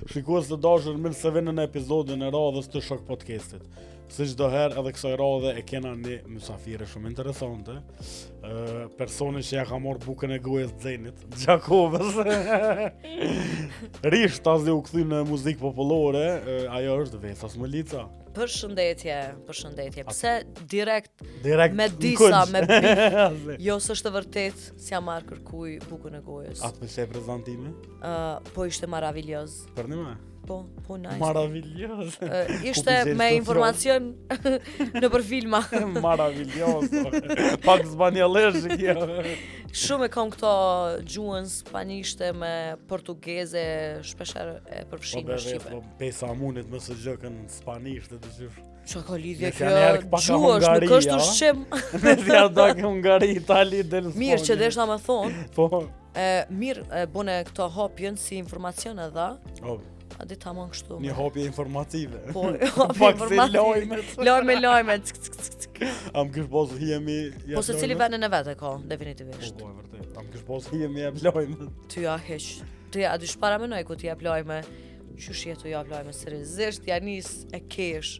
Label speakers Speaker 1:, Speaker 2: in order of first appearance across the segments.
Speaker 1: Shikues të dashur, mirë se vini në episodin e radhës të Shok Podcastit. Si çdo herë edhe kësaj radhe e kena një mysafire shumë interesante. Personi që ja ka marrë bukën e gojës Xhenit, Gjakovës. Rish tazi u kthy në muzikë popullore, ajo është Vesa Smolica.
Speaker 2: Përshëndetje. Pse direkt me
Speaker 1: në
Speaker 2: disa,
Speaker 1: kunç.
Speaker 2: me bif. Jo, s'është vërtet, s'ja marrë kërkuj bukën e gojës.
Speaker 1: Atë pëlqej prezantimi?
Speaker 2: Po ishte maraviljoz.
Speaker 1: Për një me?
Speaker 2: Po nice.
Speaker 1: Maraviljoz.
Speaker 2: Ishte me informacion në për filma.
Speaker 1: Maraviljoz. Pak zbanjalesh kjo.
Speaker 2: Shumë e kam këto gjuhën spanishte me portugeze, shpesher e përfshin në Shqipe.
Speaker 1: Pesa munit më së gjëkën spanisht të dëshysh.
Speaker 2: Qa ka lidhje
Speaker 1: Nëse
Speaker 2: kjo
Speaker 1: janë herë pak
Speaker 2: gjuhësh, nuk
Speaker 1: Hungaria,
Speaker 2: është ushqim.
Speaker 1: Nëse ja dak Hungari, Itali, del Spanja.
Speaker 2: Mirë që deshna me thonë,
Speaker 1: Po.
Speaker 2: mirë e bune këto hapjen si informacion edhe,
Speaker 1: Oh,
Speaker 2: a di tamam kështu.
Speaker 1: një hapje informative.
Speaker 2: Po, hapje
Speaker 1: Pak si
Speaker 2: informative.
Speaker 1: lojmet.
Speaker 2: Lojme, cik, cik, cik, cik.
Speaker 1: Am kish bos hijemi.
Speaker 2: Po se cili vendin e vetë e ka, definitivisht.
Speaker 1: Po, e vërtet. Am kish bos hijemi jep lojmet.
Speaker 2: Ty ja heq. Ty ja dysh para menoj ku ti jap lojme. Qysh jetu jap lojme seriozisht, ja nis e kesh.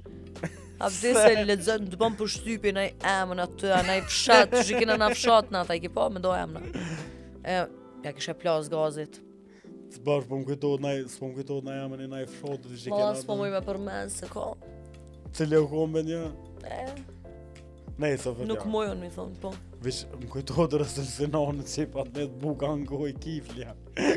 Speaker 2: A vdese lexon të bën përshtypjen ai emën aty, ai fshat, që kena na fshat na ata i ke po me do emna. Ja kisha plas gazit.
Speaker 1: S'bash po më kujtohet na jamën e nai fshotit që
Speaker 2: Malla
Speaker 1: kena.
Speaker 2: s'po më me përmend se ka.
Speaker 1: Cili u komben një.
Speaker 2: E,
Speaker 1: Nejse vetë.
Speaker 2: nuk mojon mi thon, po.
Speaker 1: Vish më kujtohet rësëll Sinonit që i pat me të buka në goj kiflja.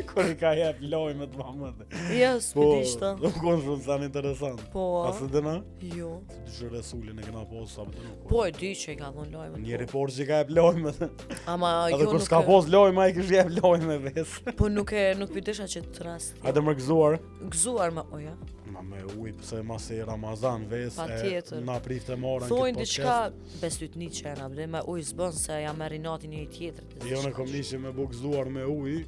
Speaker 1: Kur i ka jep lojmet mamët.
Speaker 2: Ja, s'pidishta.
Speaker 1: Po, u konë shumë sa interesant.
Speaker 2: Po.
Speaker 1: A se dëna?
Speaker 2: Jo.
Speaker 1: Se dyshë Resulin e kena posë sa për nuk.
Speaker 2: Po e di që i ka dhon lojme.
Speaker 1: Një report që i ka jep lojmet.
Speaker 2: Ama
Speaker 1: Edhe
Speaker 2: jo
Speaker 1: kur
Speaker 2: nuk.
Speaker 1: s'ka pos lojme, a i kish jep lojme ves.
Speaker 2: Po nuk pidesha që të rast.
Speaker 1: Hajde më gëzuar.
Speaker 2: Gëzuar me oja.
Speaker 1: Ma me uj, pëse masi Ramazan ves,
Speaker 2: Patjetër.
Speaker 1: na prifte marën
Speaker 2: Thojnë
Speaker 1: këtë
Speaker 2: diçka
Speaker 1: podcast.
Speaker 2: besyt një qena, bde me uj s'bën se jam me rinati një tjetër.
Speaker 1: Jo në kom nishe me bu gëzuar me uj,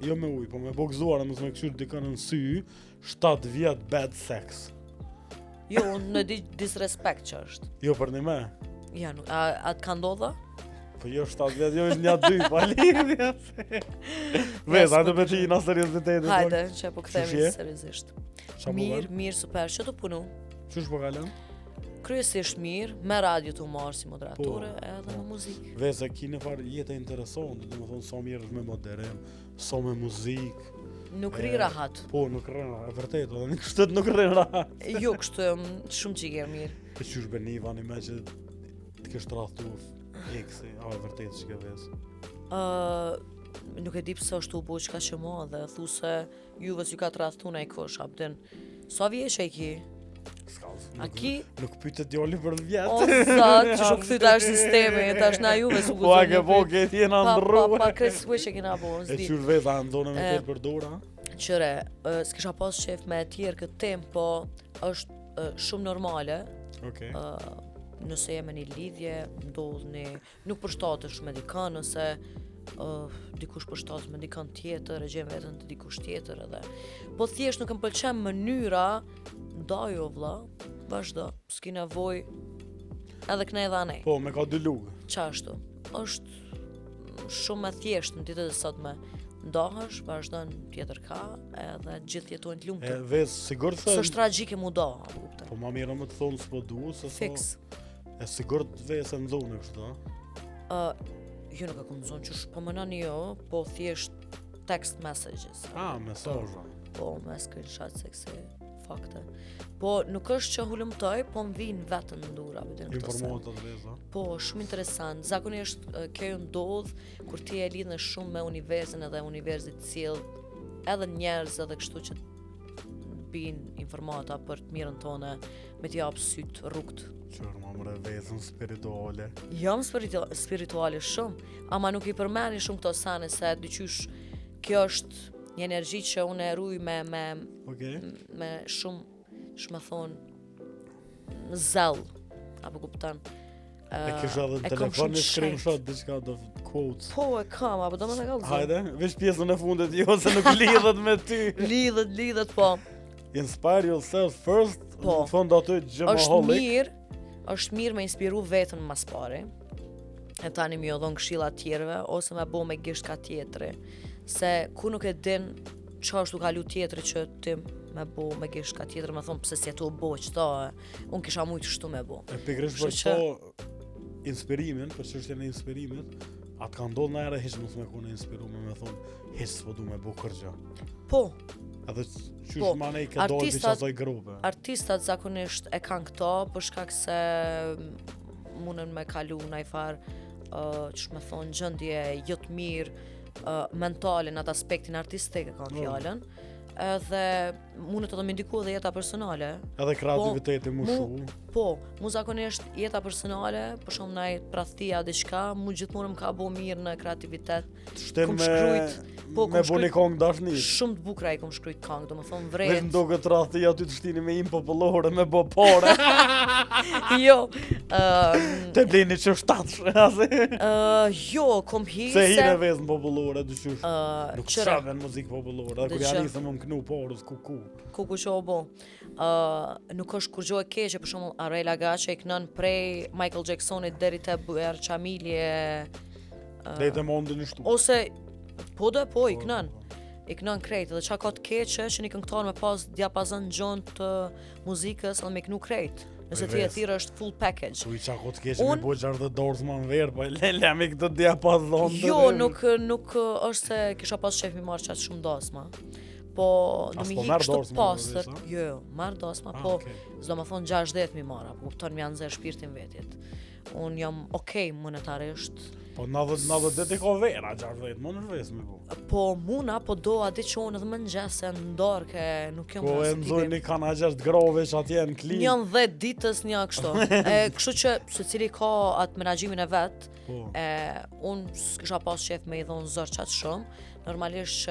Speaker 1: jo me uj, po me bu gëzuar mësë me këshyrë dikën në sy, 7 vjet bad sex.
Speaker 2: Jo, unë në di disrespect që është.
Speaker 1: Jo për një me.
Speaker 2: Ja, nuk, a të ka ndodha?
Speaker 1: Po jo 7 vjet, jo është një 2, pa lidhja. Ves, hajde me ti na seriozitetin.
Speaker 2: Hajde, që po
Speaker 1: Qysh
Speaker 2: këthejmë
Speaker 1: je?
Speaker 2: seriozisht.
Speaker 1: Qa po
Speaker 2: Mirë,
Speaker 1: vën?
Speaker 2: mirë, super, që të punu?
Speaker 1: Qysh po kalon?
Speaker 2: Kryesisht mirë, me radio të marë si moderatore,
Speaker 1: Po.
Speaker 2: edhe me muzikë.
Speaker 1: Ves, e ki në farë jetë interesante, dhe më thonë sa mirë është me moderim, sa me muzikë.
Speaker 2: Nuk ri
Speaker 1: E,
Speaker 2: rahat.
Speaker 1: Po, nuk rrën, e vërtet, edhe në kështet nuk rrën rahat.
Speaker 2: Jo, kështu, shumë që i ke mirë.
Speaker 1: E qysh beniva një me që të kesh të rathtu eksi, a e vërtet që ke ves.
Speaker 2: Nuk e di pse është u bo qka që ma dhe thu se juve s'ju ka të rathtu në i kush, abden. Sa vjeç e ki? A ki?
Speaker 1: Nuk pyte djoli për
Speaker 2: O,
Speaker 1: vjetë.
Speaker 2: zat, që shumë këthy tash sistemi, tash na juve s'u
Speaker 1: Po a ke po ke tjena ndru.
Speaker 2: Pa kresë që kena bo,
Speaker 1: E
Speaker 2: s'di.
Speaker 1: qysh ves, a ndonë me
Speaker 2: E,
Speaker 1: të për dora?
Speaker 2: Qëre, s'kisha pas shef me tjerë këtë tem, po është shumë normale,
Speaker 1: Okej.
Speaker 2: nëse jeme një lidhje, ndodh një, nuk përshtatesh me dikën, nëse dikush përshtatesh me dikën tjetër, e gjen veten të dikush tjetër edhe. Po thjesht nuk më pëlqen mënyra, ndajo vlla, vazhdo, s'ki nevojë edhe këne edhe anej.
Speaker 1: Po, me ka dy lugë.
Speaker 2: Qashtu, është shumë e thjeshtë në ditët e sotme. Ndahesh, vazhdon tjetër ka, edhe gjithë jetojnë të
Speaker 1: E
Speaker 2: lumtur.
Speaker 1: ves, sigur se...
Speaker 2: S'është tragjike mu do, a kupton.
Speaker 1: Po ma mirë më të thonë s'po du, se so...
Speaker 2: Fix.
Speaker 1: E sigur të ves e në zonë kështu, a?
Speaker 2: Jo nuk e kom zonë qësh, po më nëni jo, po thjesht text messages.
Speaker 1: A, mesazha.
Speaker 2: Po me screenshot se këse fakte. Po nuk është që hulumtoj, po më vinë vetën në dura.
Speaker 1: Informata të ves, a?
Speaker 2: Po, shumë interesant. Zakonisht kjo ndodh kur ti e lidhë shumë me universin edhe universit cilë, edhe njerëz edhe kështu që bin informata për të mirën tone, me t'i japë sytë rrugt.
Speaker 1: Qërë ma mre vezën spirituale.
Speaker 2: Jam spirituale shumë, ama nuk i përmeni shumë këto sane se dyqysh kjo është një energji që unë e ruj
Speaker 1: Okej.
Speaker 2: me shumë me thonë zell, apo kupton.
Speaker 1: E kish edhe në
Speaker 2: e kam
Speaker 1: telefon
Speaker 2: shumë
Speaker 1: një
Speaker 2: shenjt.
Speaker 1: screenshot, diçka do quotes.
Speaker 2: Po e kam, apo do më të kallëzoj.
Speaker 1: Hajde, veç pjesën e fundit jo se nuk lidhet me ty.
Speaker 2: Lidhet, po.
Speaker 1: Inspire yourself first,
Speaker 2: Po.
Speaker 1: në fund aty gjemaholic.
Speaker 2: Është mirë me inspiru vetën mas pari. E tani mi odhon këshilla tjerëve, ose me bo me gisht ka tjetri. Se ku nuk e din qa është u kalu tjetri që ti me gish ka tjetër me thonë pse si ato bo qëta, unë kisha mujtë shtu me bo.
Speaker 1: E pikërisht për
Speaker 2: Kështu
Speaker 1: këto inspirimin, për çështjen e inspirimit, atë ka ndodhur na herë hiç mos më kone inspiruar me thonë hiç s'po du me bo kërgjë.
Speaker 2: Po,
Speaker 1: Edhe qysh
Speaker 2: Po,
Speaker 1: ma ne ke dojtë
Speaker 2: artistat-
Speaker 1: asoj grupe.
Speaker 2: artistat zakonisht e kanë këto për shkak se munën me kalu ndaj farë që me thonë gjendje jo të mirë mentale në atë aspektin artistik e kanë fjallën. Edhe mundet të më ndiku edhe jeta personale.
Speaker 1: Edhe kreativiteti mu
Speaker 2: mu-
Speaker 1: shumë.
Speaker 2: Po, mu zakonisht jeta personale, për shumë naj pradhtia diçka, mu gjithmonë më ka bo mirë në kreativitet.
Speaker 1: Shten
Speaker 2: Kom
Speaker 1: me
Speaker 2: shkrujt, po, kom
Speaker 1: me buni
Speaker 2: shkrujt-
Speaker 1: kong dashni.
Speaker 2: Shumë të bukra i kom shkrujt këngë, do më thonë
Speaker 1: Vesh
Speaker 2: vret.
Speaker 1: më do këtë rasti aty të shtini me impopullore me bo pare.
Speaker 2: Jo,
Speaker 1: Te blini që shtatsh.
Speaker 2: jo, kom hi
Speaker 1: Se
Speaker 2: se
Speaker 1: hire vezën popullore, dyqysh. Nuk
Speaker 2: qëra,
Speaker 1: shaven muzikë popullore. Dhe kur
Speaker 2: Dëgjoj.
Speaker 1: ja nisëm më knu porës, ku.
Speaker 2: ku që o bo. Nuk është kur gjo e keqe, për shumë Arela Gace i kënën prej Michael Jacksonit deri te Buer Chamilje,
Speaker 1: Lejtë e mondin i shtu.
Speaker 2: ose po dhe po i kënën. I kënën krejt, edhe qa ka të keqe që një këngëtar me pas diapazon gjon të muzikës edhe me kënu krejt. Nëse ti e
Speaker 1: Ves.
Speaker 2: thirë është full package.
Speaker 1: Ku i qa kot keqe me
Speaker 2: Unë-
Speaker 1: bo gjarë dhe dorës ma në verë, po lemi këtë diapazon.
Speaker 2: Jo, nuk është se kisha pas shef mi marrë qatë shumë dasma. Po, në
Speaker 1: As
Speaker 2: mi
Speaker 1: po
Speaker 2: hi
Speaker 1: merr
Speaker 2: kështu
Speaker 1: dasma,
Speaker 2: pastër.
Speaker 1: vesh, a?
Speaker 2: Jo, marrë dasma,
Speaker 1: Ah,
Speaker 2: po,
Speaker 1: okay.
Speaker 2: s'do më thonë 60 mi marra, po kupton mi janë zërë shpirtin vetit. Unë jam okej monetarisht,
Speaker 1: Po 90 dit i ka vera, 60, më në shves me bo.
Speaker 2: po muna, po do a di që unë edhe më nxesë se në dorë, ke nuk jam
Speaker 1: Po e nëzoj një kanë gjashtë grove që atje në klin.
Speaker 2: Njën 10 ditës një kështu. Kështu që se cili ka atë menagjimin e vetë,
Speaker 1: Po.
Speaker 2: unë s'kisha pas qef me i dhonë zërë qatë shumë. Normalisht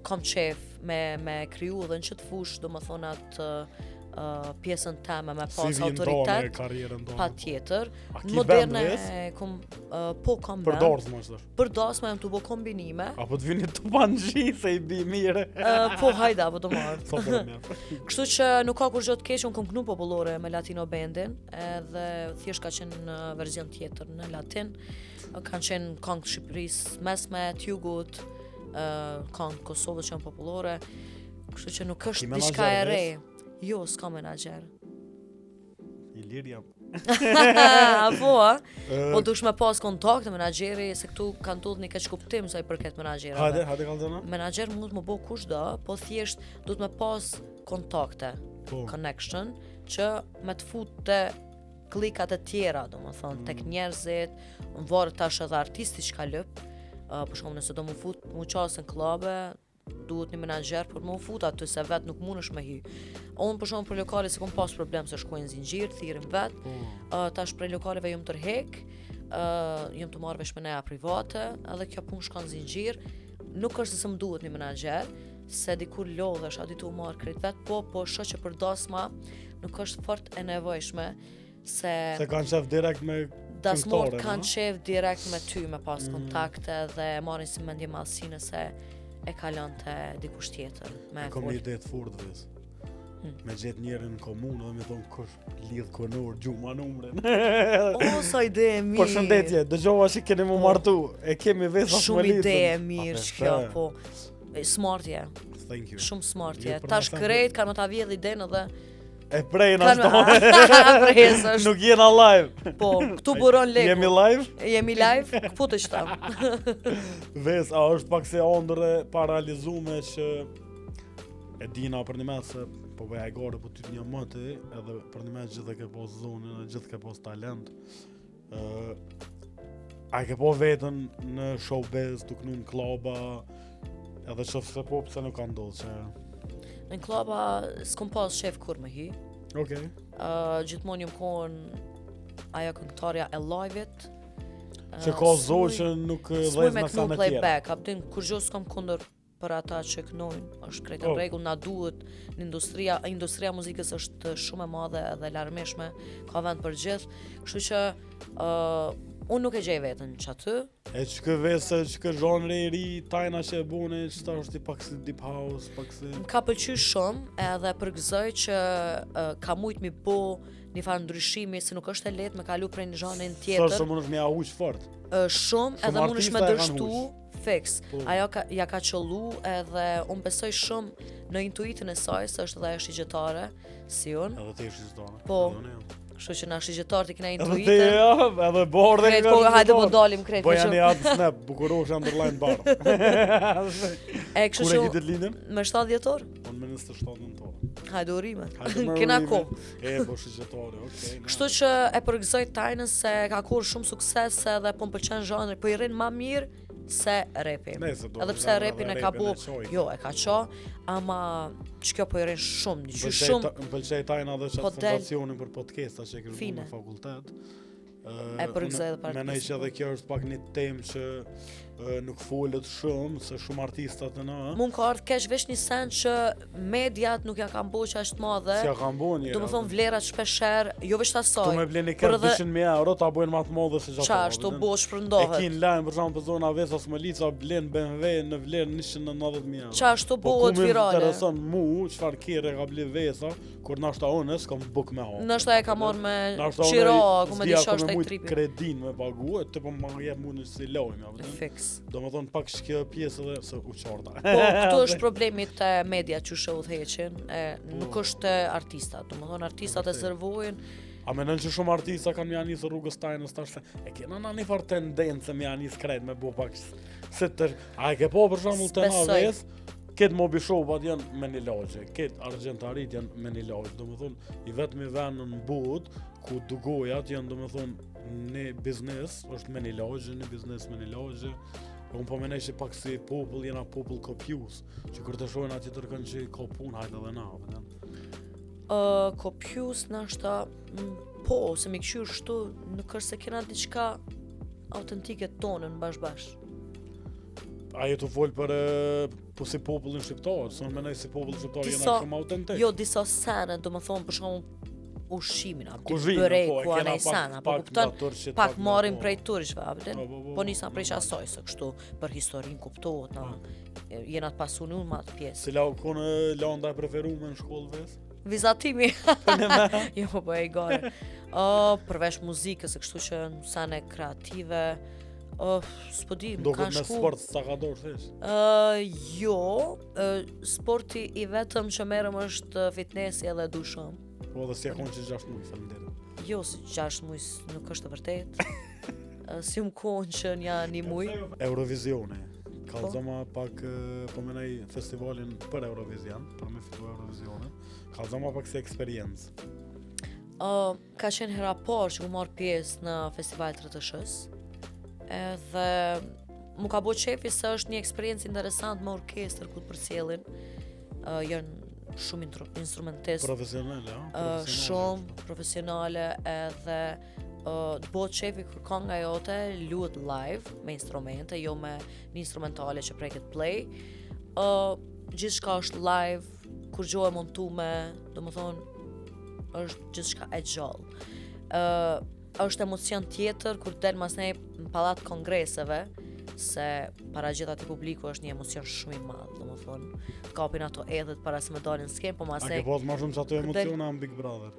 Speaker 2: kam qef me kryu dhe në qëtë fush, do më thonë atë pjesën teme me pas
Speaker 1: CV-n tonë,
Speaker 2: autoritet,
Speaker 1: karrierën tonë.
Speaker 2: pa tjetër.
Speaker 1: A ki
Speaker 2: Në moderne
Speaker 1: band,
Speaker 2: kom, po kam
Speaker 1: Për
Speaker 2: band.
Speaker 1: dorës më është.
Speaker 2: Për dasma jam të bo kombinime.
Speaker 1: Apo të vini të panëgji se i bi mire.
Speaker 2: Po hajda, po do marrë.
Speaker 1: Sa për mjë.
Speaker 2: Kështu që nuk ka kur gjë të keq, unë kom kënu popullore me Latino Bandin, edhe thjesht ka qenë në verzion tjetër në latin. Kanë qenë këngë të Shqipërisë mesme, t'jugut, këngë Kosovës që janë popullore. Kështu që nuk
Speaker 1: Ki
Speaker 2: është
Speaker 1: menaxher,
Speaker 2: diçka e re.
Speaker 1: ves?
Speaker 2: Jo, s'ka menaxher.
Speaker 1: I lirë jam.
Speaker 2: Apo, a? Po dush me pas kontakt me menaxheri, se këtu kanë ndodhur një keq kuptim sa i përket menaxherave.
Speaker 1: Hajde kalzona.
Speaker 2: Menaxher mund të më bëj kushdo, po thjesht duhet me pas kontakte,
Speaker 1: Po.
Speaker 2: connection, që me të fut te klikat e tjera, do më thonë, tek njerëzit, më varë tash edhe artisti që ka lëp, për shumë nëse do më fut, më qasë në klabe, duhet një menaxher për më fut aty se vetë nuk mundesh me hy. Unë për shumë për lokale se kom pas problem se shkojnë zinxhir, thirrim vetë, tash për lokaleve jom tërhek, jom të marrë vesh me neja private, edhe kjo punë shkon zinxhir, nuk është se më duhet një menaxher, se dikur lodhesh, a di tu marrë krejt vetë, po shoh që për dasma nuk është fort e nevojshme, se
Speaker 1: Se kanë qef direkt me
Speaker 2: dasmort
Speaker 1: këngëtore,
Speaker 2: kanë
Speaker 1: no?
Speaker 2: qef direkt me ty me pas kontakte dhe marrin si mendje madhësi nëse e kalon te dikush tjetër me
Speaker 1: Kom
Speaker 2: fol.
Speaker 1: një ide të furt ves. Me gjetë njerën në komunë dhe me thonë kush lidh konor gjuma numrin.
Speaker 2: O, sa ide e mirë.
Speaker 1: Përshëndetje, dëgjova që keni mu martu. E kemi vesa
Speaker 2: Shumë
Speaker 1: Smolitën.
Speaker 2: ide e mirë
Speaker 1: A,
Speaker 2: që kjo,
Speaker 1: peshe.
Speaker 2: po. Smart je,
Speaker 1: Thank you.
Speaker 2: shumë smart
Speaker 1: Jo,
Speaker 2: je.
Speaker 1: për
Speaker 2: Tash
Speaker 1: me thënë-
Speaker 2: krejt kanë më ta vjedh idenë edhe
Speaker 1: E prejnë
Speaker 2: kanë
Speaker 1: ashtu.
Speaker 2: presësh.
Speaker 1: Nuk jena live.
Speaker 2: Po, këtu buron leku.
Speaker 1: Jemi live?
Speaker 2: Jemi live, po të shtam.
Speaker 1: Ves, a është pak se ondër e paralizume që e dina për një mes se po bëja e gore po ty një mëti edhe për një mes gjithë e ke pos zonën e gjithë ke pos talent. A e ke po vetën në showbiz, tuk në klaba edhe që se po pse nuk ka ndodhë që...
Speaker 2: Në klaba s'kom pas shef kur me hy.
Speaker 1: Okej.
Speaker 2: Gjithmonë jam kon ajo këngëtarja e live-it.
Speaker 1: Që ka zonë që nuk
Speaker 2: S'muj
Speaker 1: dhejnë
Speaker 2: me
Speaker 1: me sa
Speaker 2: kënu
Speaker 1: me tjera.
Speaker 2: playback, apëtin kur gjo s'kom kundër për ata që kënojnë, është krejt në
Speaker 1: Oh.
Speaker 2: rregull, na duhet në industria muzikës është shumë e madhe dhe larmishme, ka vend për gjithë, kështu që unë nuk e gjej veten që aty,
Speaker 1: E që kë vese, që kë zhanre i ri, tajna që e bune, që ta është i pak si deep house, pak si...
Speaker 2: më ka pëlqy shumë edhe përgëzoj që ka mujt mi bo një farë ndryshimi, se nuk është e lehtë me kalu prej një zhanrin
Speaker 1: Sa
Speaker 2: tjetër,
Speaker 1: që mund është me auq fort.
Speaker 2: shumë edhe
Speaker 1: Shumë
Speaker 2: mund është me
Speaker 1: artista e kanë
Speaker 2: dërshtu Fix.
Speaker 1: Po.
Speaker 2: Ajo ja ka qollu edhe unë besoj shumë në intuitën e saj, se është edhe ajo shigjetare, si unë.
Speaker 1: Edhe te shqistone.
Speaker 2: Po.
Speaker 1: Edhe unë jam.
Speaker 2: Kështu që na shigjetarët i kena
Speaker 1: Edhe te
Speaker 2: intuitën.
Speaker 1: ja, edhe bardhe.
Speaker 2: Krejt kohë, hajde po dalim krejt.
Speaker 1: Po
Speaker 2: me
Speaker 1: janë
Speaker 2: që-
Speaker 1: atë snap, bukurosh underline bar.
Speaker 2: E kështu
Speaker 1: Kur e
Speaker 2: që
Speaker 1: kitet lindën?
Speaker 2: me 70 orë,
Speaker 1: Unë me 27 nëntorë.
Speaker 2: hajde urime.
Speaker 1: Hajde me
Speaker 2: Kena
Speaker 1: urime.
Speaker 2: kohë.
Speaker 1: E, po shqitore, okej.
Speaker 2: Kështu që e përgëzoj Tajnën se ka kur shumë sukses edhe po m'pëlqen zhanri, po i rrin ma mirë se repi.
Speaker 1: Nëse do
Speaker 2: Edhe
Speaker 1: të
Speaker 2: pse
Speaker 1: zhanra
Speaker 2: repin
Speaker 1: dhe
Speaker 2: e ka
Speaker 1: repin
Speaker 2: bu,
Speaker 1: e qoj.
Speaker 2: jo, e ka qa, ama ç'kjo po i rrin shumë, një gjë shumë.
Speaker 1: Më pëlqej tajna dhe
Speaker 2: Po
Speaker 1: qatë
Speaker 2: del-
Speaker 1: fondacionin për podcasta që e kërë
Speaker 2: Fine.
Speaker 1: në fakultet.
Speaker 2: E përgëzoj edhe për
Speaker 1: Menoj
Speaker 2: artistët,
Speaker 1: që edhe kjo është pak një temë që nuk folet shumë, se shumë artistat e në.
Speaker 2: Mund ka ardhë keq veç një sen që mediat nuk ja kanë bo që ashtë madhe,
Speaker 1: Si ja kanë bo njëra.
Speaker 2: do më thonë vlerat shpesher, jo veç të
Speaker 1: Tu
Speaker 2: asaj,
Speaker 1: me bleni
Speaker 2: por
Speaker 1: kërë
Speaker 2: edhe
Speaker 1: 200.000 euro, ta bojnë matë modhe se gjatë.
Speaker 2: qa ashtu bo
Speaker 1: E
Speaker 2: shpërndohet,
Speaker 1: kin lajmë për shumë për zona Vesa Smolica blen BMW në vlerë 190.000 euro.
Speaker 2: qa ashtu
Speaker 1: Po
Speaker 2: bohet
Speaker 1: ku më
Speaker 2: virale.
Speaker 1: intereson mu, çfarë kire ka ble Vesa, kur nashta unë s'kam buk me hapë.
Speaker 2: Nështë e ka marrë me
Speaker 1: Nashta
Speaker 2: qiro,
Speaker 1: unë
Speaker 2: ku me di qa është e
Speaker 1: mujt
Speaker 2: tripi.
Speaker 1: kredin me pagu, e të po më jep mu në si lojmë, ja, vëtë.
Speaker 2: Fix.
Speaker 1: Do më thonë pak shkjo pjesë edhe se u qarta.
Speaker 2: Po, këtu është problemi të media që shë udhëheqin, nuk është të artistat, do më thonë artistat e servojnë,
Speaker 1: A menon që shumë artista kanë mja njësë rrugës tajnës tash se e kena na një farë tendencë mja njësë krejt me bu pak se të... A e ke po për shembull të na
Speaker 2: Besoj.
Speaker 1: ves, ketë mobi shopat janë me një lagje, ketë argjentarit janë me një lagje, do më thonë i vetëmi venë në bot, ku dugojat janë do më thonë një biznes, është me një lagje, një biznes me një lagje, unë po menej që pak si popull jena popull kopjus, që kur të shojnë atje tërkën që ka punë, hajtë edhe na, vëden.
Speaker 2: kopjus nashta, po, se mi këshyrë shtu, nuk është se kena diçka autentike tonën bash.
Speaker 1: Ajo të folë për po si popullin shqiptar, se unë menoj si popull shqiptar jena
Speaker 2: Disa-
Speaker 1: shumë autentik.
Speaker 2: Jo, disa sene, do më thonë për shumë ushqimin, apo
Speaker 1: Kuzhinë,
Speaker 2: bërej,
Speaker 1: po, e
Speaker 2: ku
Speaker 1: kena
Speaker 2: anej sena, po
Speaker 1: pak
Speaker 2: kupton,
Speaker 1: nga turqit,
Speaker 2: pak
Speaker 1: nga
Speaker 2: marrim
Speaker 1: po.
Speaker 2: prej turqve, apëtin,
Speaker 1: Po,
Speaker 2: po nisam prej
Speaker 1: normal.
Speaker 2: qasoj, se kështu, për historin kuptohet, na, jena të pasunu në matë pjesë.
Speaker 1: Si la konë landa e preferume në shkollë ves?
Speaker 2: Vizatimi, jo, po e i gare. Përveç muzikës, e kështu që në sene kreative, s'po di, më
Speaker 1: Do
Speaker 2: kanë
Speaker 1: këtë me
Speaker 2: shku.
Speaker 1: sport s'ta ka dorë thesh.
Speaker 2: Jo, sporti i vetëm që merrem është fitnessi edhe dushëm.
Speaker 1: Po dhe si e konë që 6 mujë, faleminderit.
Speaker 2: Jo, si 6 muaj nuk është e vërtet. Si më konë që një muj.
Speaker 1: Eurovisione. Kallëzama pak, po menaj festivalin për Eurovision, për me fitu Eurovisione. Kallëzama pak si eksperiencë.
Speaker 2: Ka qenë hera parë që ku marrë pjesë në festival të rëtëshës. Edhe mu ka bo qefi se është një eksperiencë interesant me orkestër ku të përcjellin. Janë shumë instrumentistë.
Speaker 1: Profesionale, ja?
Speaker 2: Shumë profesionale edhe të bëhet qefi kur kënga jote luhet live me instrumente, jo me një instrumentale që preket play. Gjithçka është live, kur gjohë e montume, do më thonë, është gjithçka e gjallë. Është emocion tjetër kur del mas nej në pallat kongreseve, se para gjithë ati publiku është një emocion shumë i madh, do më thonë, të kapin ato edhet para se me dalin s'kem, po mas
Speaker 1: A ke
Speaker 2: nej,
Speaker 1: pas ma shumë që ato
Speaker 2: Kur del-
Speaker 1: emociona në Big Brother?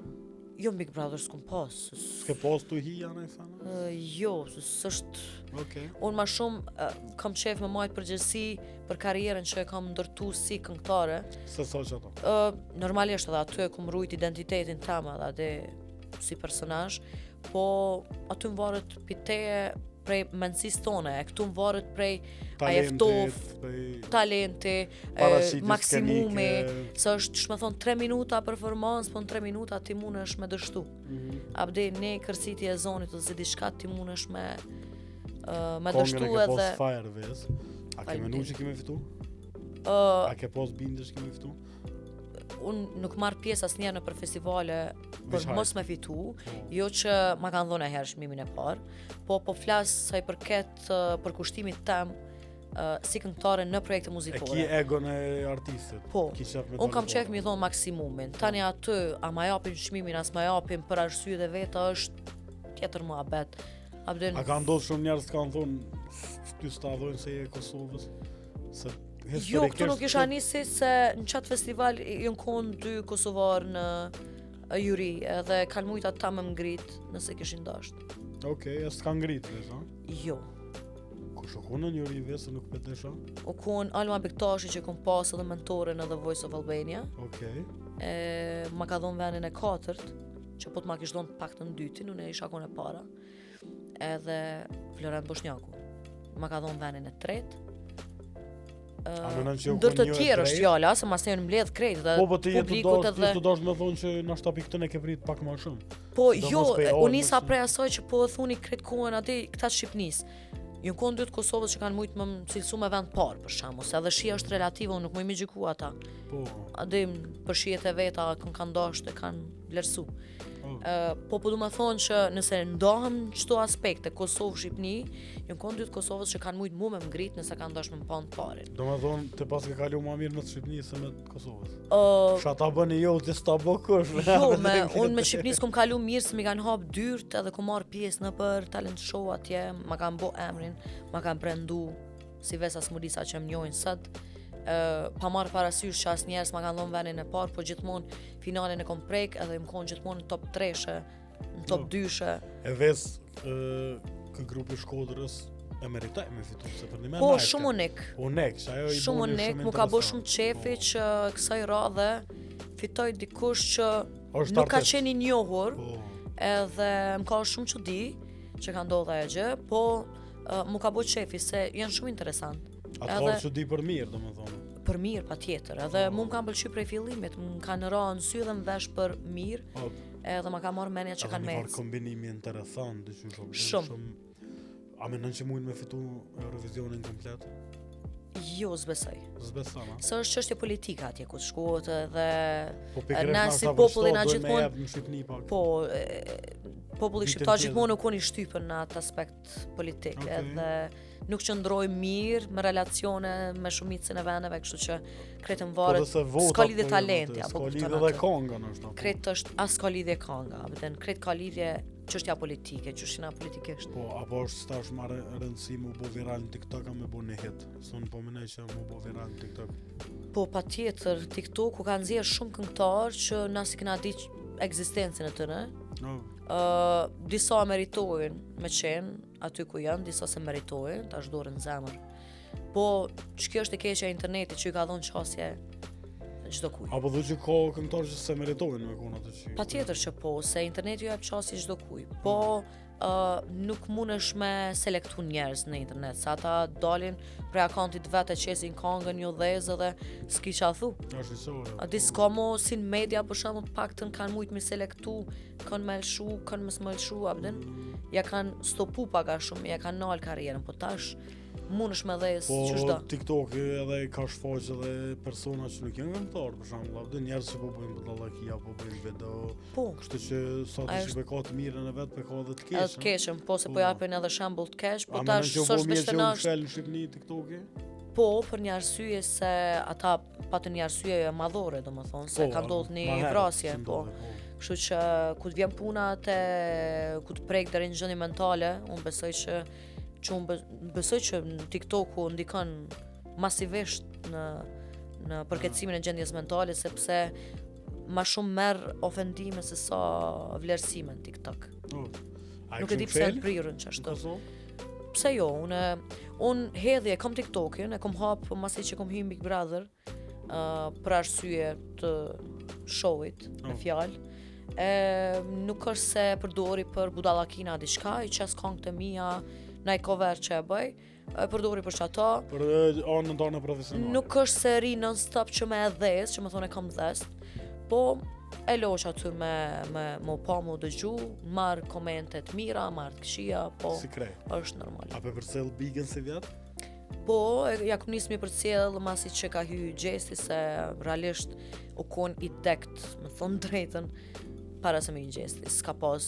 Speaker 2: jo në Big Brother s'kum pas,
Speaker 1: S'ke pas të hija në i sana?
Speaker 2: jo, s'është,
Speaker 1: Okej.
Speaker 2: unë ma shumë kam qef me majtë përgjërsi për karrierën që e kam ndërtu si këngëtare.
Speaker 1: Se sa që ato?
Speaker 2: Normalisht edhe aty e kum rujt identitetin tam edhe ade si personazh, po aty më varet piteje prej mendësisë tone, e këtu më varet prej a jeftof, talenti,
Speaker 1: Paraqitjes
Speaker 2: maksimumi,
Speaker 1: skenike.
Speaker 2: se është shme thonë 3 minuta performancë, po në 3 minuta ti munesh me dështu. Abde ne kërciti e zonit ose diçka ti munesh me dështu
Speaker 1: Kongën e ke
Speaker 2: edhe
Speaker 1: pas fire ves. A ke menu
Speaker 2: Faleminderit.
Speaker 1: që kemi fitu?
Speaker 2: ë
Speaker 1: A ke pas bindesh kemi fitu?
Speaker 2: unë nuk marr pjesë asnjëherë në për festivale për
Speaker 1: Veç
Speaker 2: mos me fitu, jo që ma kanë dhënë herë çmimin e parë, po flas sa i përket përkushtimit tem si këngëtare në projekte
Speaker 1: E ki
Speaker 2: muzikore.
Speaker 1: egon e artistit.
Speaker 2: Po,
Speaker 1: Ki qef me
Speaker 2: unë kam
Speaker 1: dalë
Speaker 2: qef
Speaker 1: fora.
Speaker 2: mi thonë maksimumin. Tani aty, a ma japin çmimin, as ma japin për arsye dhe veta është tjetër muhabet. Abden,
Speaker 1: A ka ndodhë shumë njerëz kanë thonë ty s'ta dhojnë se je e Kosovës? Se
Speaker 2: jo, këtu nuk isha nisi se në qatë festival jënë konë 2 kosovarë në juri edhe kanë mujta ta me më ngrit nëse kishin dasht.
Speaker 1: Okej, e s'ka ngritë, veç, ha?
Speaker 2: Jo.
Speaker 1: Kush o konë njëri se nuk petesha?
Speaker 2: U kon Alma Bektashi që kom pas edhe mentore në The Voice of Albania.
Speaker 1: Okej.
Speaker 2: Ma ka dhënë venin e 4, që po të ma kish dhënë pak të në dytin, unë e isha kon e para. Edhe Florent Boshnjaku. Ma ka dhënë venin e 3. Ndër të tjerë është fjala, se mas ne mbledh krejt dhe
Speaker 1: po ti
Speaker 2: publikut edhe
Speaker 1: të dosh me thonë që na shta pikën e ke prit pak më shumë.
Speaker 2: Po jo, unë nisa prej asaj që po e thuni krejt kohën aty këta Shqipnisë. Ju kon dy të Kosovës që kanë mujt më cilësu me vend parë për shkakun, se edhe shija është relative, unë nuk më gjyku ata.
Speaker 1: Po.
Speaker 2: Adim për shijet e veta kanë dashur e kanë vlerësu. Po du me thonë që nëse ndohem çdo aspekte Kosovë Shqipni, ju kon dy të Kosovës që kanë mujt mu me ngrit nëse kanë dashur me pan parin.
Speaker 1: Do me thonë të pas ke kalu më mirë me të Shqipnisë se me të Kosovës. Sha ta bëni jo të sta bokush.
Speaker 2: Jo, unë me Shqipnisë kom kalu mirë se mi kanë hap dyrt edhe kom marr pjesë në për talent show atje, ma kanë bo emrin, ma kanë brendu si Vesa Smurisa që më njohin sot. Pa marrë parasysh që asë njerës ma kanë dhënë venin e parë, po gjithmonë finalin e kom prek edhe më konë gjithmonë në top 3-shë, në top 2-shë.
Speaker 1: E kë grupi Shkodrës e meritaj me fitu, se për një me
Speaker 2: po, shumë unik.
Speaker 1: Unik, që ajo i
Speaker 2: shumë
Speaker 1: boni
Speaker 2: unik, mu ka bo shumë qefi që kësaj radhe fitoj dikush që nuk ka qenë i njohur, edhe më ka shumë çudi që ka ndodha e gjë, po mu ka bo qefi se janë shumë interesant.
Speaker 1: Atë që di për mirë, do më thonë.
Speaker 2: Për mirë, pa tjetër. Edhe mu më kam pëlqy prej fillimit, më kanë ra në sy dhe më vesh për mirë, edhe ma ka marrë menja që kanë mecë.
Speaker 1: Edhe një farë kombinimi interesant,
Speaker 2: shumë.
Speaker 1: A menon që mujnë me fitu Eurovisionin komplet?
Speaker 2: Jo, zbesoj.
Speaker 1: Zbesoj, ma?
Speaker 2: Së është çështje politike atje ku shkohet edhe
Speaker 1: na
Speaker 2: si popullin a gjithmonë. Po, populli shqiptar gjithmonë nuk i shtypën në atë aspekt politik, edhe nuk qëndroj mirë me relacione me shumicën e vendeve, kështu që kretë më varet, s'ka lidhje talenti, apo
Speaker 1: s'ka lidhje dhe konga nështë.
Speaker 2: Kretë është, as s'ka lidhje konga, kretë ka lidhje çështja politike, çështja politikisht.
Speaker 1: Po, apo është stash marrë rëndësi mu bo viral në TikTok a me bo një hit? Sonë po mënej që mu bo viral në TikTok.
Speaker 2: Po, pa tjetër, TikTok ku kanë zirë shumë këngëtarë që nasi këna di ekzistencën e të në. Disa meritojnë me qenë aty ku janë, disa se meritojnë, ta është dorën zemër. Po, që kjo është e keqja e internetit që i ka dhonë qasje çdo kuj.
Speaker 1: Apo dhu që ka këngëtarë që se meritojnë me kona të që?
Speaker 2: Pa tjetër që po, se interneti ju jep qasje çdo kuj. Po, nuk mundesh me selektu njerëz në internet, sa ata dalin prej akantit vetë qesin kangën një dhezë dhe s'ki qa thu. A di s'ka mo si në media për shembull paktën kanë mujt me selektu, kanë me lëshu, kanë me smëlshu, abden, ja kanë stopu paga shumë, ja kanë nalë karrierën, po tash mundesh me dhezë çdo.
Speaker 1: Po TikTok edhe ka shfaq edhe persona që nuk janë këngëtarë, për shembull, abden njerëz që po bëjnë budallakia, po bëjnë video.
Speaker 2: Po.
Speaker 1: Kështu që sa të shikoj ka të mirën e vet, po ka edhe të keqen.
Speaker 2: Edhe të keqen, po se po japin edhe shembull të keq, po tash s'është beshtenash.
Speaker 1: Në Shqipni TikToki?
Speaker 2: Po, për një arsye se ata patën një arsye madhore, domethënë, se ka ndodhur një vrasje, po. Kështu që ku të vjen puna te ku të prek deri në gjendje mentale, unë besoj që në TikToku ndikon masivisht në përkeçimin e gjendjes mentale, sepse ma shumë merr ofendime se sa vlerësime në TikTok. Nuk e di pse të prirën çashtu. Pse jo, unë hedhje kam TikTokin, e kom hap masi që kom hyrë Big Brother, për arsye të showit, me fjalë. Nuk është se përdori për budallakina diçka, i qes këngët e mia, naj cover që e bëj, përdori për çata.
Speaker 1: Për anën tonë profesionale.
Speaker 2: Nuk është se ri non-stop që me dhes, që më thonë e kam dhes, po e loq aty me pa mu dëgju, marr komente të mira, marr të këqija, po
Speaker 1: si
Speaker 2: është normal.
Speaker 1: A pe përcjell Bigën si vjet?
Speaker 2: Po, ja ku nismi përcjell masi që ka hyrë Gjesti, se realisht u kon i dekt, me thonë drejtën, para se me i Gjesti, s'ka pas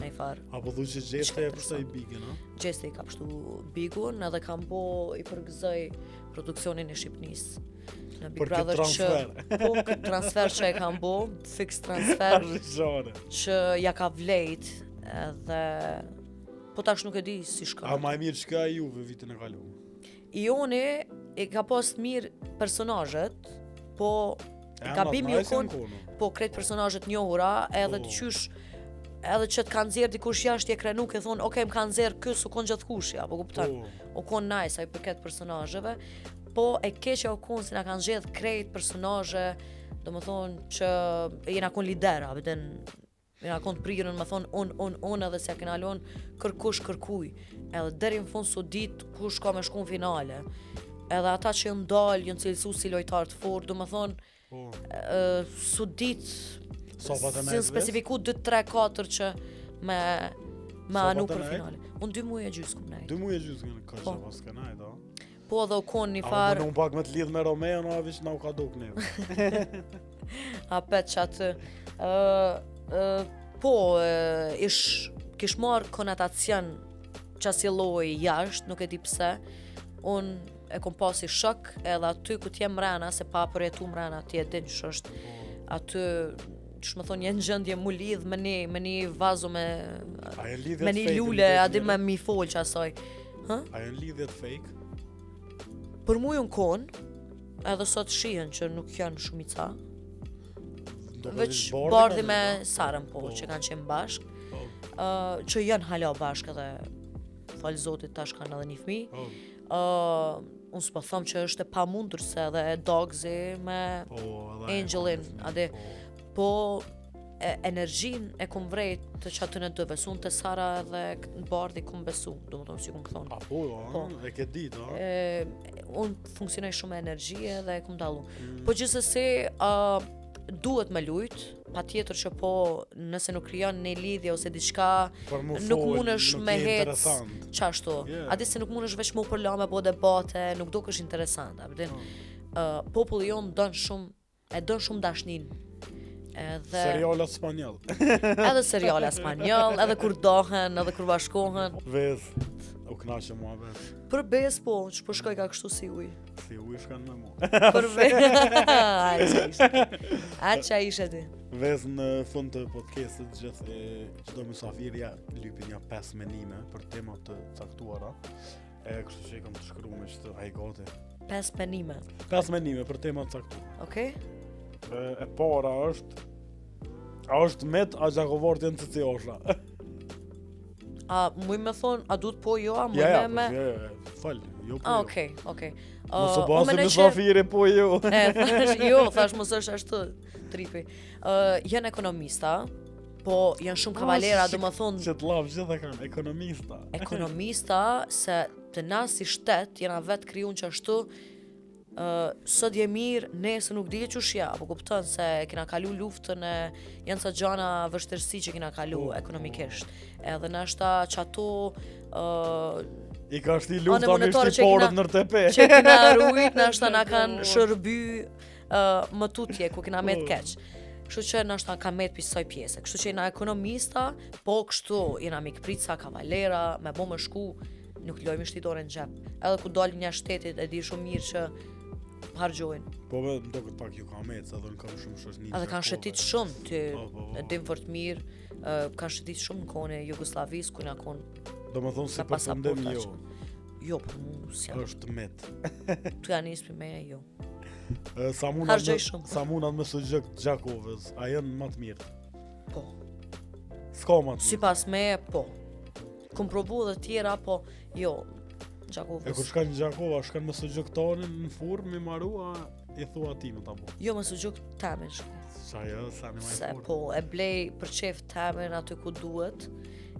Speaker 2: me i farë.
Speaker 1: Apo dhu që Gjesti e pështoj Bigën, a?
Speaker 2: Gjesti i ka pështu Bigun, edhe kam bo i përgëzoj produksionin e Shqipnisë.
Speaker 1: Për këtë transfer.
Speaker 2: Po, këtë transfer që e kam bo, fix transfer, që ja ka vlejt, edhe po tash nuk e di si shka.
Speaker 1: A ma e mirë qka e juve vitin e kalu?
Speaker 2: Ioni e ka pas mirë personazhet, po gabimi u kon, po kretë personazhet njohura, edhe të qysh edhe që të kanë nxjerr dikush jashtë e krenu ke thonë, okay, më kanë nxjerr ky su kon gjithë kushja, po kupton. O kon nice ai përket personazheve, po e keqja o kon se na kanë zgjedh krejt personazhe, domethënë që jena kon lidera, vetën jena kon të prirën, më thonë unë edhe se kena lon kërkush kërkuj. Edhe deri në fund su dit kush ka me shku në finale. Edhe ata që jënë dalë, jënë cilësu si lojtarë të fortë, domethënë su dit si në specifiku 2, 3, 4 që me anu për finale. Unë 2 muaj e gjysë kom nejt.
Speaker 1: 2 muaj e gjysë ka që pas ka najt, a?
Speaker 2: Po edhe u kon një farë...
Speaker 1: A më pak me të lidh me Romeo, në avish na u ka duk neve.
Speaker 2: A pet që atë... Po, kish marrë konotacion që asilloj jashtë, nuk e di pse. Unë e kom pasi shok, edhe aty ku t'jem mrena, se pa përjetu mrena, ti e din që është aty... që më thonë jenë gjëndje mu lidh me një vazo me një lule, adi me mi folë që asaj.
Speaker 1: A janë lidhjet fake?
Speaker 2: Për mu jën konë, edhe sot shihen që nuk janë shumica. Veç Bardhi me Sarën po, që kanë qenë bashk. Që janë hala bashk edhe falë zotit tash kanë edhe një fëmijë. Unë s'po thom që është e pamundur se edhe Dogzi me Angelin, adi. Po energjin e kom vrejt të që aty në dëve, unë të Sara dhe Bardhi kom besu, do më tonë si kom thonë.
Speaker 1: E ke ditë,
Speaker 2: unë funksionoj shumë me energjie dhe e kom dalu. Po gjithsesi, duhet me lujt, pa tjetër që po nëse nuk krijon një lidhje ose diçka, nuk mundesh me hec qashtu. A di se nuk mundesh veç mu përla me bo debate, nuk do kësh interesant. Populli jonë don shumë dashnin.
Speaker 1: Seriala spanjoll.
Speaker 2: Edhe seriala spanjoll, edhe kur dohen, edhe kur bashkohen.
Speaker 1: Vez, u knaqe mua vez.
Speaker 2: Për bez po, që po shkoj ka kështu si uj.
Speaker 1: Si uj shkan me mua.
Speaker 2: Për bez, a që ishe ti.
Speaker 1: Vez në fund të podcastit gjithë çdo mysafirja lypin ja 5 menime për tema të caktuara. Kështu që i kam të shkru me që ai gati.
Speaker 2: 5 menime?
Speaker 1: 5 menime për tema të caktuara.
Speaker 2: Okej.
Speaker 1: E para është met a gjakovartë janë të ciosha.
Speaker 2: A muj me thonë, a duhet po jo, a muj me...
Speaker 1: Falj, jo po jo.
Speaker 2: Okej.
Speaker 1: Mos o basi me zafiri po jo.
Speaker 2: Thash mos është ashtu tripi. Janë ekonomista, po janë shumë kavalera, do më thonë...
Speaker 1: Që të lavë gjitha kanë, ekonomista.
Speaker 2: Ekonomista, se të na si shtet, jena vetë kryun që ashtu, sot je mirë, nesër nuk dije çushja, po kupton se kena kalu luftën e janë sa gjana vështirësi që kena kalu ekonomikisht. Edhe nashta që ato
Speaker 1: i ka shti lufta me shtiporët në RTP.
Speaker 2: Që kena rujt, nashta na kanë shërby më tutje, ku kena met keq. Kështu që nashta ka met pisoj pjese. Kështu që jena ekonomista, po kështu jena mikprica, kavalera, me bo më shku, nuk lojmë shtitore në gjep. Edhe ku dalë një shtetit e di shumë mirë që hargjojnë.
Speaker 1: Po më do këtë pak ju ka mec, edhe në kam shumë shoqni.
Speaker 2: Edhe kanë shëtit shumë, ty dim fort mirë, kanë shëtit shumë në kone Jugoslavis, ku na konë...
Speaker 1: Do më thonë si përfundem jo.
Speaker 2: Jo, për mu s'jam.
Speaker 1: është met.
Speaker 2: Tu janë nisë për meja, jo.
Speaker 1: Sa munat me së Gjakovës, a janë më të mirë?
Speaker 2: Po.
Speaker 1: S'ka më të mirë?
Speaker 2: Si pas meje, po. Kom provu dhe tjera, po, jo. Gjakovës.
Speaker 1: E kur shkan në Gjakova, shkan me së gjëktarin në furë, mi marua, i thua ti me ta bo?
Speaker 2: Jo, me së gjëk temin shkaj.
Speaker 1: Qa jo, sa një maj
Speaker 2: Se
Speaker 1: furë?
Speaker 2: po, e blej për qef temin aty ku duhet,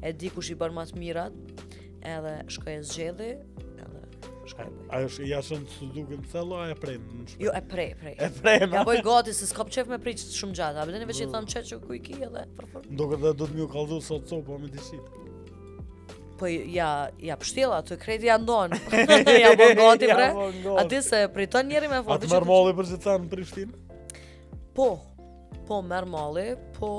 Speaker 2: e di kush i bërë matë mirat, edhe shkoj e zgjedhi, edhe shkoj e bëj.
Speaker 1: A është i ashën të duke në celo, a e prejnë në shpër?
Speaker 2: Jo, e prej.
Speaker 1: E prejnë,
Speaker 2: ja boj gati, se s'kap qef me prej shumë gjatë, a bedeni veç i thamë qetë që ku i ki edhe përfër.
Speaker 1: Ndoket dhe do të mju kaldu sot copa me dishit.
Speaker 2: Po ja pështjela, të krejti ja ndonë. Ja bo gati bre. A di se priton njeri me
Speaker 1: fort. A të merë malli për që të në Prishtinë?
Speaker 2: Po merë malli, po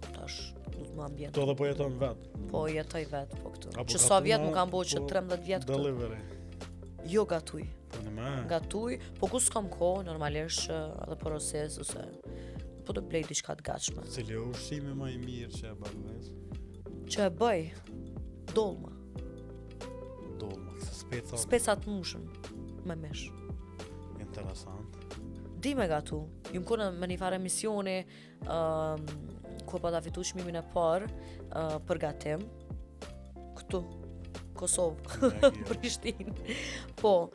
Speaker 2: tash du të më ambjent.
Speaker 1: To dhe po jeton vetë?
Speaker 2: Po jetoj vetë, po këtu. Që sa vjetë mu kam bo që 13 vjetë këtu.
Speaker 1: Delivery?
Speaker 2: Jo gatuj.
Speaker 1: Po në me?
Speaker 2: Gatuj, po ku s'kam ko, normalisht edhe porosis, ose po të blej diçka të gatshme.
Speaker 1: Cili o ushqimi ma i mirë që e bërë?
Speaker 2: Që e bëj? Dolma,
Speaker 1: se
Speaker 2: speca të mushën, me mesh.
Speaker 1: Interesant.
Speaker 2: Di me gatu, ju më kone me një farë emisioni, ku pa ta fitu çmimin e parë për gatim këtu Kosovë, Prishtinë. Po,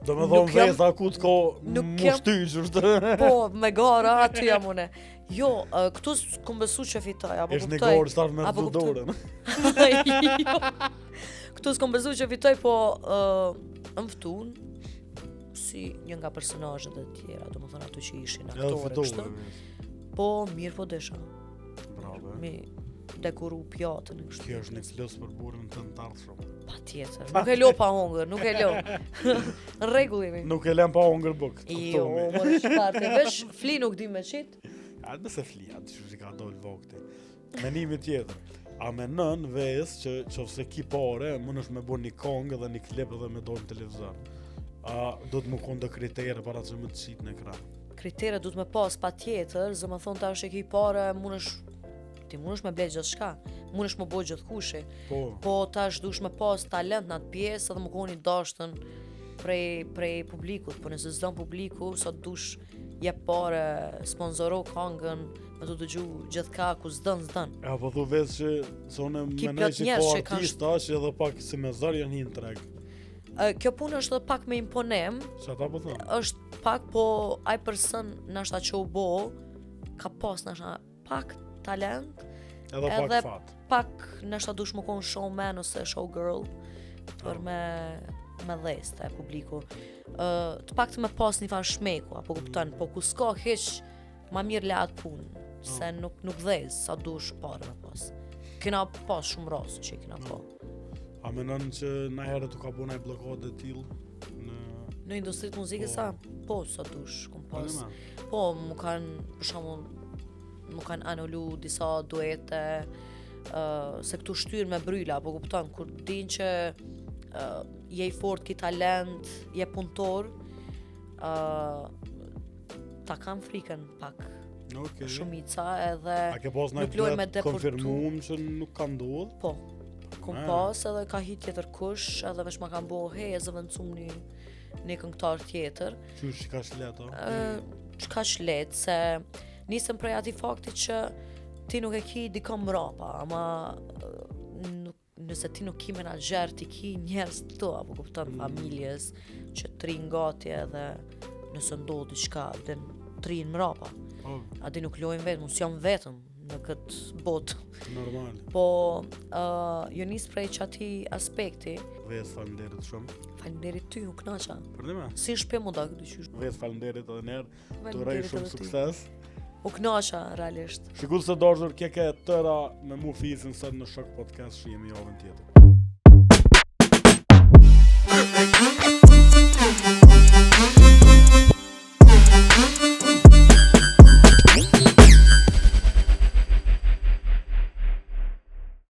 Speaker 1: Do me
Speaker 2: Nuk
Speaker 1: thonë
Speaker 2: jam-
Speaker 1: veza ku t'ko
Speaker 2: nuk jam-
Speaker 1: mushtyqër.
Speaker 2: po, me gara aty jam une. Jo, këtu s'kom besu që fitoj, apo
Speaker 1: Ish një
Speaker 2: kuptoj.
Speaker 1: gorë s'tar me
Speaker 2: Apo kuptoj.
Speaker 1: dorën.
Speaker 2: Jo. Këtu s'kom besu që fitoj, po më ftun si një nga personazhet e tjera, domethënë ato që ishin
Speaker 1: Ja
Speaker 2: aktorë kështu.
Speaker 1: fitove.
Speaker 2: Po mirë po desha.
Speaker 1: Bravo.
Speaker 2: Mi dekuru pjatën e kështu.
Speaker 1: Kjo është një plus për burrin të ardhshëm.
Speaker 2: Patjetër. Nuk e lo pa hongër, nuk e lo. Në rregull jemi.
Speaker 1: Nuk e lëm pa hongër buk.
Speaker 2: Jo, more shparte, vesh fli nuk di me qit.
Speaker 1: A nëse fli, atë që ka dol vogti. Menimi tjetër. A menon ves që nëse ki pare, mundesh me bën një kongë dhe një klip edhe me dol në televizor. A do të më konë do kritere para që më të qit në ekran?
Speaker 2: Kriteret du të me pas patjetër, zë më thonë tash e ki pare, ti mundesh me ble gjithë shka, mundesh me bo gjithë kushi.
Speaker 1: Po,
Speaker 2: Po tash dush me pas talent në atë pjesë edhe më koni dashtën prej publikut, po nëse s'don publiku, sot dush jep pare, sponsoro kongën, me të dëgju gjithka ku s'don.
Speaker 1: apo thu ves që sone
Speaker 2: Ki
Speaker 1: menoj
Speaker 2: plot
Speaker 1: që
Speaker 2: njerëz
Speaker 1: po
Speaker 2: që kanë
Speaker 1: artista që edhe pak si me zër janë hinë treg.
Speaker 2: Kjo punë është edhe pak me imponem,
Speaker 1: Që ata po thonë?
Speaker 2: është pak po ai person nashta që u bo ka pas nashta pak talent,
Speaker 1: Edhe
Speaker 2: Edhe-
Speaker 1: pak fat.
Speaker 2: pak nashta dush më konë showman ose showgirl për me dheste e publiku. Të pak të me pas një farë shmeku, apo kupton, po ku s'ka hiq ma mirë le atë punë, se nuk dhez sa dush parë me pas. Kena pas shumë rase që i kena pa.
Speaker 1: A menon që na herë të ka bu naj blokade të tillë në
Speaker 2: Në industritë muzikës sa? Po, sa dush, kom pas.
Speaker 1: Palema?
Speaker 2: Po, mu kanë, për shembull, mu kanë anullu disa duete, se këtu shtyrë me bryla, po kupton, kur din që je i fort, ki talent, je punëtor, ta kam frikën pak,
Speaker 1: Okej.
Speaker 2: shumica, edhe
Speaker 1: A ke pas naj
Speaker 2: nuk loj me
Speaker 1: duet
Speaker 2: deportu.
Speaker 1: konfirmuar që nuk ka ndodhur?
Speaker 2: Po, kom
Speaker 1: Ah.
Speaker 2: pas edhe ka hit tjetër kush, edhe vesh ma kanë bo, he, e zëvëndësum një këngëtar tjetër.
Speaker 1: Qysh ka shleto?
Speaker 2: Çka shlet, se nisëm prej atij fakti që ti nuk e ki dikon mrapa, ama nëse ti nuk ki menaxher, ti ki njerëz të to, apo kupton, familjes që të rinë gati edhe nëse ndodh diçka, dhe të rinë mrapa.
Speaker 1: Po,
Speaker 2: A di nuk lojnë vetëm, unë s'jam vetëm në këtë botë.
Speaker 1: normal.
Speaker 2: Po, jo nis prej çati aspekti.
Speaker 1: Ves faleminderit shumë.
Speaker 2: Faleminderit ty, u kënaqa.
Speaker 1: Për dhe me?
Speaker 2: Si shpe mu da këtë qysh.
Speaker 1: Ves faleminderit edhe njerë. Të urej
Speaker 2: Faleminderit
Speaker 1: shumë
Speaker 2: edhe ty.
Speaker 1: sukses.
Speaker 2: U kënaqa realisht.
Speaker 1: Shikues të dashur, kjo ka tëra me mu fisin sot në Shok Podcast, shihemi javën tjetër.